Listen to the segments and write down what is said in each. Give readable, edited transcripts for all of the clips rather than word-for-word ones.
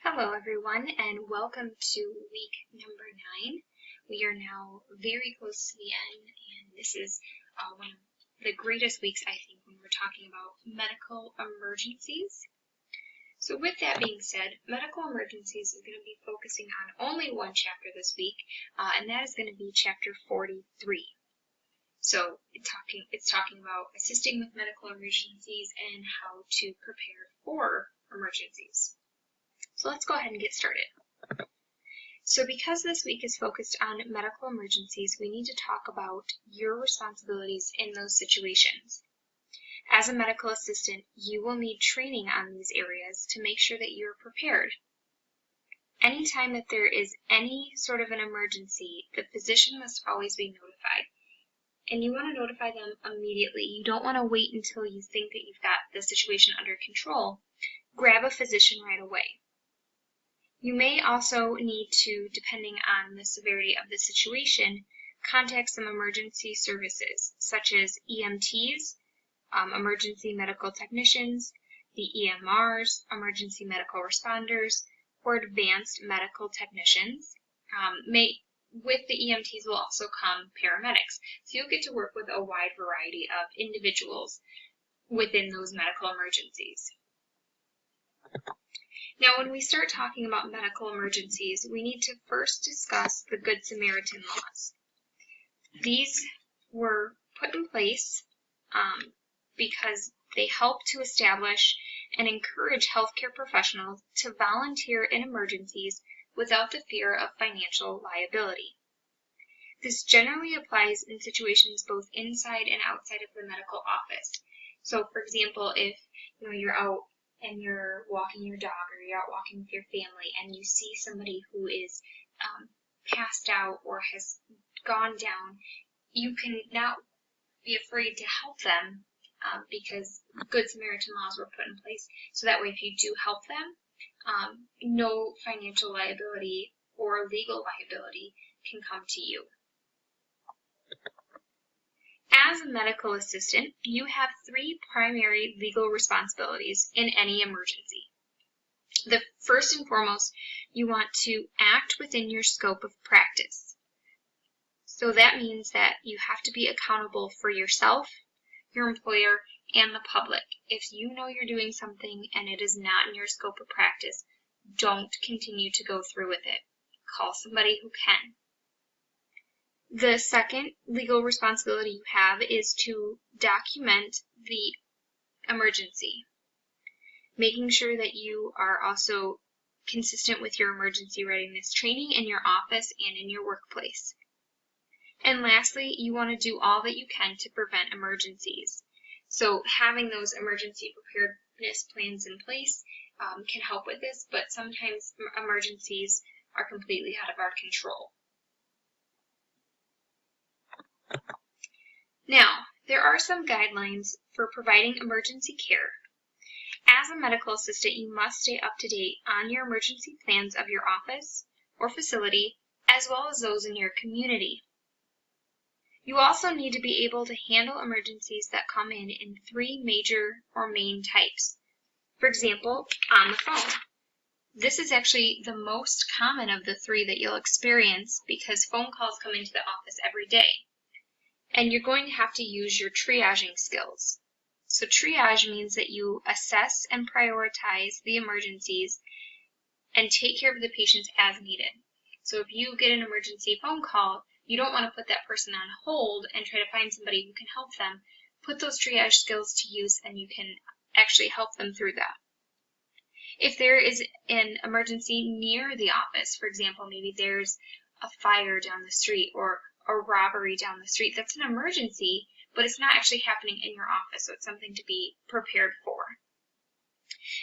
Hello everyone, and welcome to week number 9. We are now very close to the end, and this is one of the greatest weeks, I think, when we're talking about medical emergencies. So with that being said, medical emergencies is going to be focusing on only one chapter this week, and that is going to be chapter 43. So it's talking about assisting with medical emergencies and how to prepare for emergencies. So let's go ahead and get started. So because this week is focused on medical emergencies, we need to talk about your responsibilities in those situations. As a medical assistant, you will need training on these areas to make sure that you're prepared. Anytime that there is any sort of an emergency, the physician must always be notified. And you want to notify them immediately. You don't want to wait until you think that you've got the situation under control. Grab a physician right away. You may also need to, depending on the severity of the situation, contact some emergency services, such as EMTs, emergency medical technicians, the EMRs, emergency medical responders, or advanced medical technicians. With the EMTs will also come paramedics. So you'll get to work with a wide variety of individuals within those medical emergencies. Now, when we start talking about medical emergencies, we need to first discuss the Good Samaritan laws. These were put in place because they help to establish and encourage healthcare professionals to volunteer in emergencies without the fear of financial liability. This generally applies in situations both inside and outside of the medical office. So, for example, if you're out and you're walking your dog, or you're out walking with your family, and you see somebody who is passed out or has gone down, you can not be afraid to help them because Good Samaritan laws were put in place. So that way, if you do help them, no financial liability or legal liability can come to you. As a medical assistant, you have 3 primary legal responsibilities in any emergency. The first and foremost, you want to act within your scope of practice. So that means that you have to be accountable for yourself, your employer, and the public. If you know you're doing something and it is not in your scope of practice, don't continue to go through with it. Call somebody who can. The second legal responsibility you have is to document the emergency, making sure that you are also consistent with your emergency readiness training in your office and in your workplace. And lastly, you want to do all that you can to prevent emergencies. So having those emergency preparedness plans in place can help with this, but sometimes emergencies are completely out of our control. Now, there are some guidelines for providing emergency care. As a medical assistant, you must stay up to date on your emergency plans of your office or facility, as well as those in your community. You also need to be able to handle emergencies that come in 3 major or main types. For example, on the phone. This is actually the most common of the 3 that you'll experience because phone calls come into the office every day. And you're going to have to use your triaging skills. So triage means that you assess and prioritize the emergencies and take care of the patients as needed. So if you get an emergency phone call, you don't want to put that person on hold and try to find somebody who can help them. Put those triage skills to use and you can actually help them through that. If there is an emergency near the office, for example, maybe there's a fire down the street or a robbery down the street, that's an emergency, but it's not actually happening in your office, so it's something to be prepared for.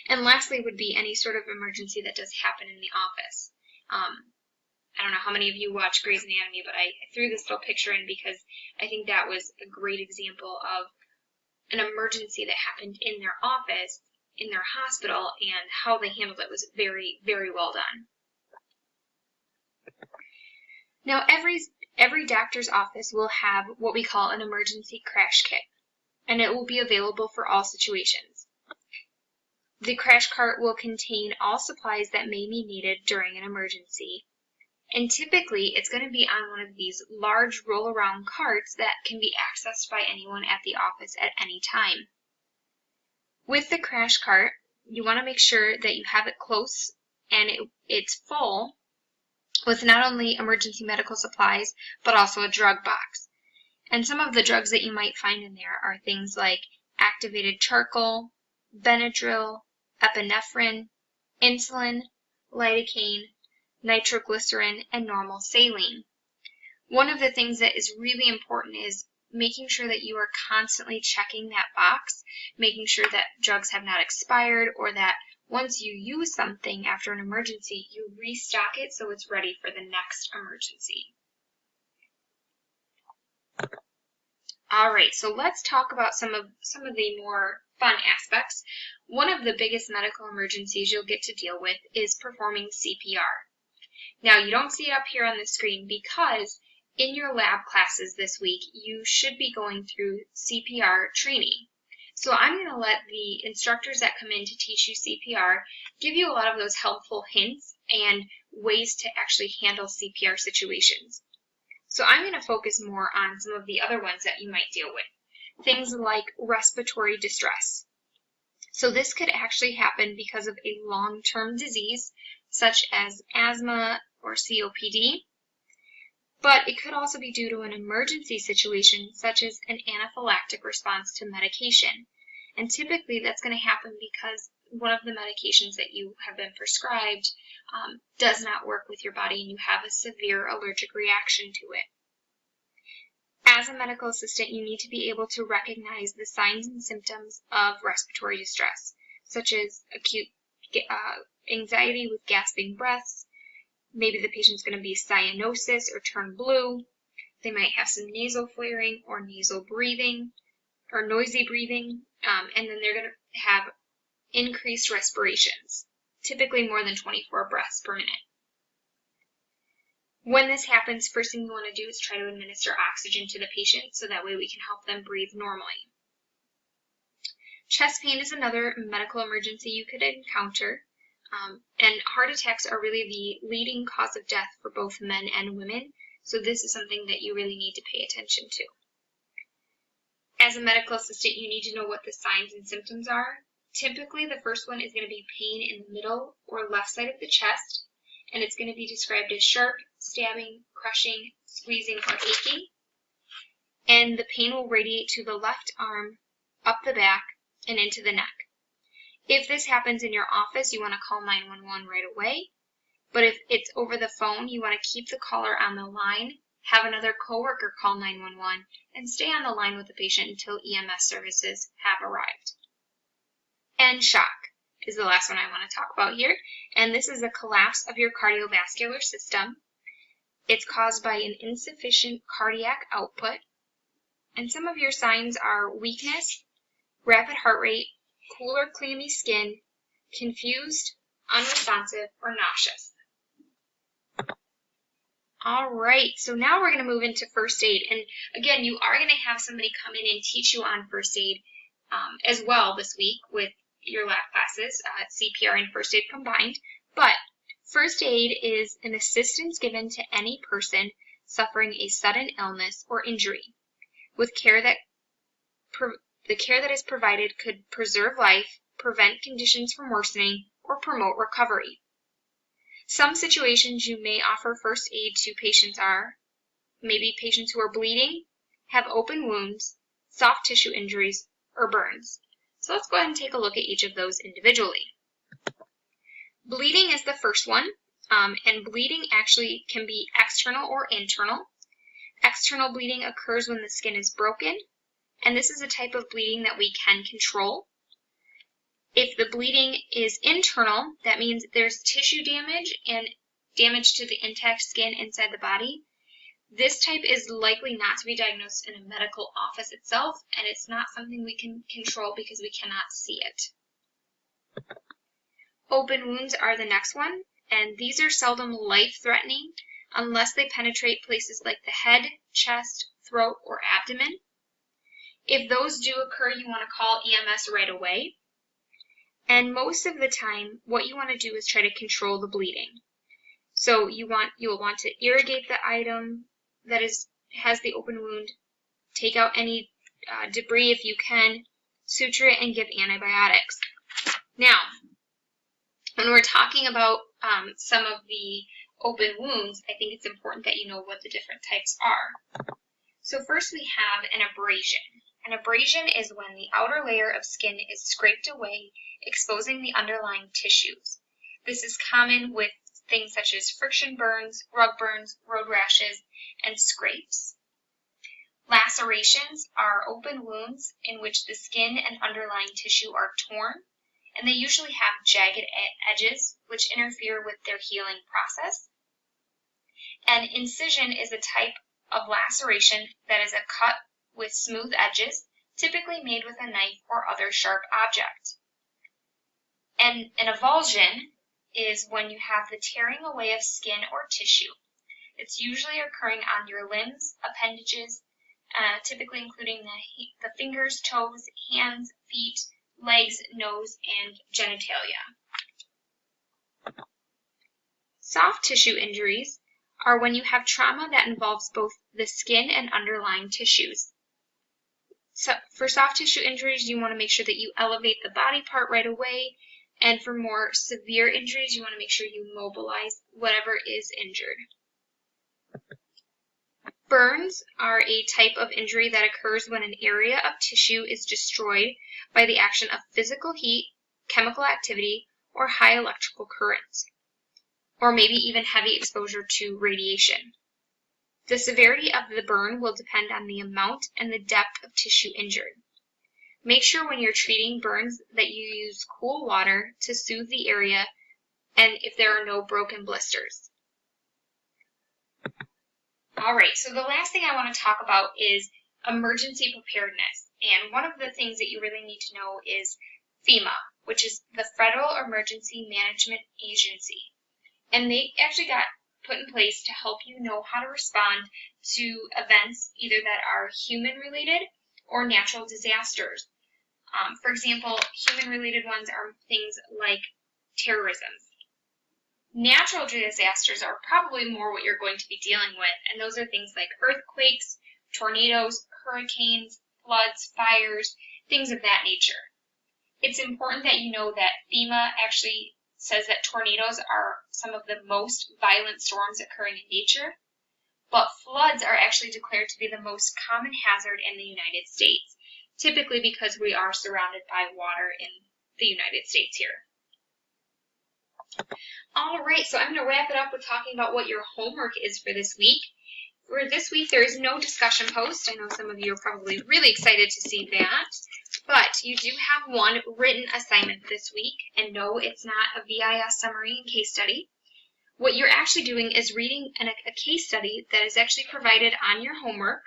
And lastly would be any sort of emergency that does happen in the office. I don't know how many of you watch Grey's Anatomy, but I threw this little picture in because I think that was a great example of an emergency that happened in their office, in their hospital, and how they handled it was very, very well done. Now, every doctor's office will have what we call an emergency crash kit, and it will be available for all situations. The crash cart will contain all supplies that may be needed during an emergency. And typically, it's going to be on one of these large roll-around carts that can be accessed by anyone at the office at any time. With the crash cart, you want to make sure that you have it close and it's full with not only emergency medical supplies, but also a drug box. And some of the drugs that you might find in there are things like activated charcoal, Benadryl, epinephrine, insulin, lidocaine, nitroglycerin, and normal saline. One of the things that is really important is making sure that you are constantly checking that box, making sure that drugs have not expired, or that once you use something after an emergency, you restock it so it's ready for the next emergency. All right, so let's talk about some of the more fun aspects. One of the biggest medical emergencies you'll get to deal with is performing CPR. Now, you don't see it up here on the screen because in your lab classes this week, you should be going through CPR training. So I'm going to let the instructors that come in to teach you CPR give you a lot of those helpful hints and ways to actually handle CPR situations. So I'm going to focus more on some of the other ones that you might deal with. Things like respiratory distress. So this could actually happen because of a long-term disease, such as asthma or COPD, but it could also be due to an emergency situation, such as an anaphylactic response to medication. And typically that's going to happen because one of the medications that you have been prescribed does not work with your body and you have a severe allergic reaction to it. As a medical assistant, you need to be able to recognize the signs and symptoms of respiratory distress, such as acute anxiety with gasping breaths. Maybe the patient's going to be cyanosis or turn blue. They might have some nasal flaring or nasal breathing or noisy breathing, and then they're going to have increased respirations, typically more than 24 breaths per minute. When this happens, first thing you want to do is try to administer oxygen to the patient so that way we can help them breathe normally. Chest pain is another medical emergency you could encounter, and heart attacks are really the leading cause of death for both men and women, so this is something that you really need to pay attention to. As a medical assistant, you need to know what the signs and symptoms are. Typically, the first one is going to be pain in the middle or left side of the chest, and it's going to be described as sharp, stabbing, crushing, squeezing, or aching. And the pain will radiate to the left arm, up the back, and into the neck. If this happens in your office, you want to call 911 right away. But if it's over the phone, you want to keep the caller on the line, have another coworker call 911, and stay on the line with the patient until EMS services have arrived. And shock is the last one I want to talk about here. And this is a collapse of your cardiovascular system. It's caused by an insufficient cardiac output. And some of your signs are weakness, rapid heart rate, cool or clammy skin, confused, unresponsive, or nauseous. All right, so now we're going to move into first aid. And again, you are going to have somebody come in and teach you on first aid as well this week with your lab classes, CPR and first aid combined. But first aid is an assistance given to any person suffering a sudden illness or injury, with care that the care that is provided could preserve life, prevent conditions from worsening, or promote recovery. Some situations you may offer first aid to patients are maybe patients who are bleeding, have open wounds, soft tissue injuries, or burns. So let's go ahead and take a look at each of those individually. Bleeding is the first one, and bleeding actually can be external or internal. External bleeding occurs when the skin is broken, and this is a type of bleeding that we can control. If the bleeding is internal, that means there's tissue damage and damage to the intact skin inside the body. This type is likely not to be diagnosed in a medical office itself, and it's not something we can control because we cannot see it. Open wounds are the next one, and these are seldom life-threatening unless they penetrate places like the head, chest, throat, or abdomen. If those do occur, you want to call EMS right away. And most of the time, what you want to do is try to control the bleeding. So you'll want to irrigate the item that has the open wound, take out any debris if you can, suture it, and give antibiotics. Now, when we're talking about some of the open wounds, I think it's important that you know what the different types are. So first we have an abrasion. An abrasion is when the outer layer of skin is scraped away, exposing the underlying tissues. This is common with things such as friction burns, rug burns, road rashes, and scrapes. Lacerations are open wounds in which the skin and underlying tissue are torn, and they usually have jagged edges which interfere with their healing process. An incision is a type of laceration that is a cut with smooth edges, typically made with a knife or other sharp object. And an avulsion is when you have the tearing away of skin or tissue. It's usually occurring on your limbs, appendages, typically including the fingers, toes, hands, feet, legs, nose, and genitalia. Soft tissue injuries are when you have trauma that involves both the skin and underlying tissues. So for soft tissue injuries, you want to make sure that you elevate the body part right away, and for more severe injuries, you want to make sure you mobilize whatever is injured. Burns are a type of injury that occurs when an area of tissue is destroyed by the action of physical heat, chemical activity, or high electrical currents, or maybe even heavy exposure to radiation. The severity of the burn will depend on the amount and the depth of tissue injured. Make sure when you're treating burns that you use cool water to soothe the area and if there are no broken blisters. Alright, so the last thing I want to talk about is emergency preparedness. And one of the things that you really need to know is FEMA, which is the Federal Emergency Management Agency. And they actually got put in place to help you know how to respond to events either that are human-related or natural disasters. For example, human-related ones are things like terrorism. Natural disasters are probably more what you're going to be dealing with, and those are things like earthquakes, tornadoes, hurricanes, floods, fires, things of that nature. It's important that you know that FEMA actually says that tornadoes are some of the most violent storms occurring in nature, but floods are actually declared to be the most common hazard in the United States, typically because we are surrounded by water in the United States here. Alright, so I'm going to wrap it up with talking about what your homework is for this week. For this week, there is no discussion post. I know some of you are probably really excited to see that. But you do have one written assignment this week, and no, it's not a VIS summary and case study. What you're actually doing is reading a case study that is actually provided on your homework.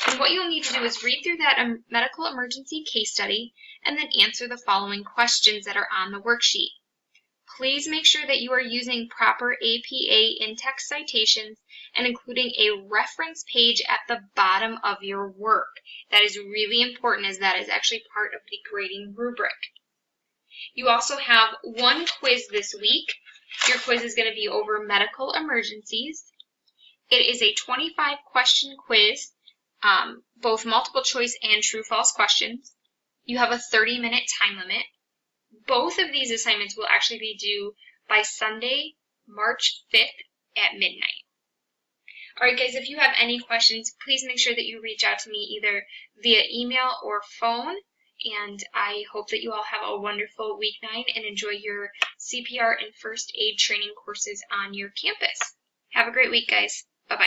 And what you'll need to do is read through that medical emergency case study and then answer the following questions that are on the worksheet. Please make sure that you are using proper APA in-text citations and including a reference page at the bottom of your work. That is really important as that is actually part of the grading rubric. You also have one quiz this week. Your quiz is going to be over medical emergencies. It is a 25-question quiz, both multiple choice and true-false questions. You have a 30-minute time limit. Both of these assignments will actually be due by Sunday, March 5th at midnight. Alright guys, if you have any questions, please make sure that you reach out to me either via email or phone. And I hope that you all have a wonderful week 9 and enjoy your CPR and first aid training courses on your campus. Have a great week, guys. Bye-bye.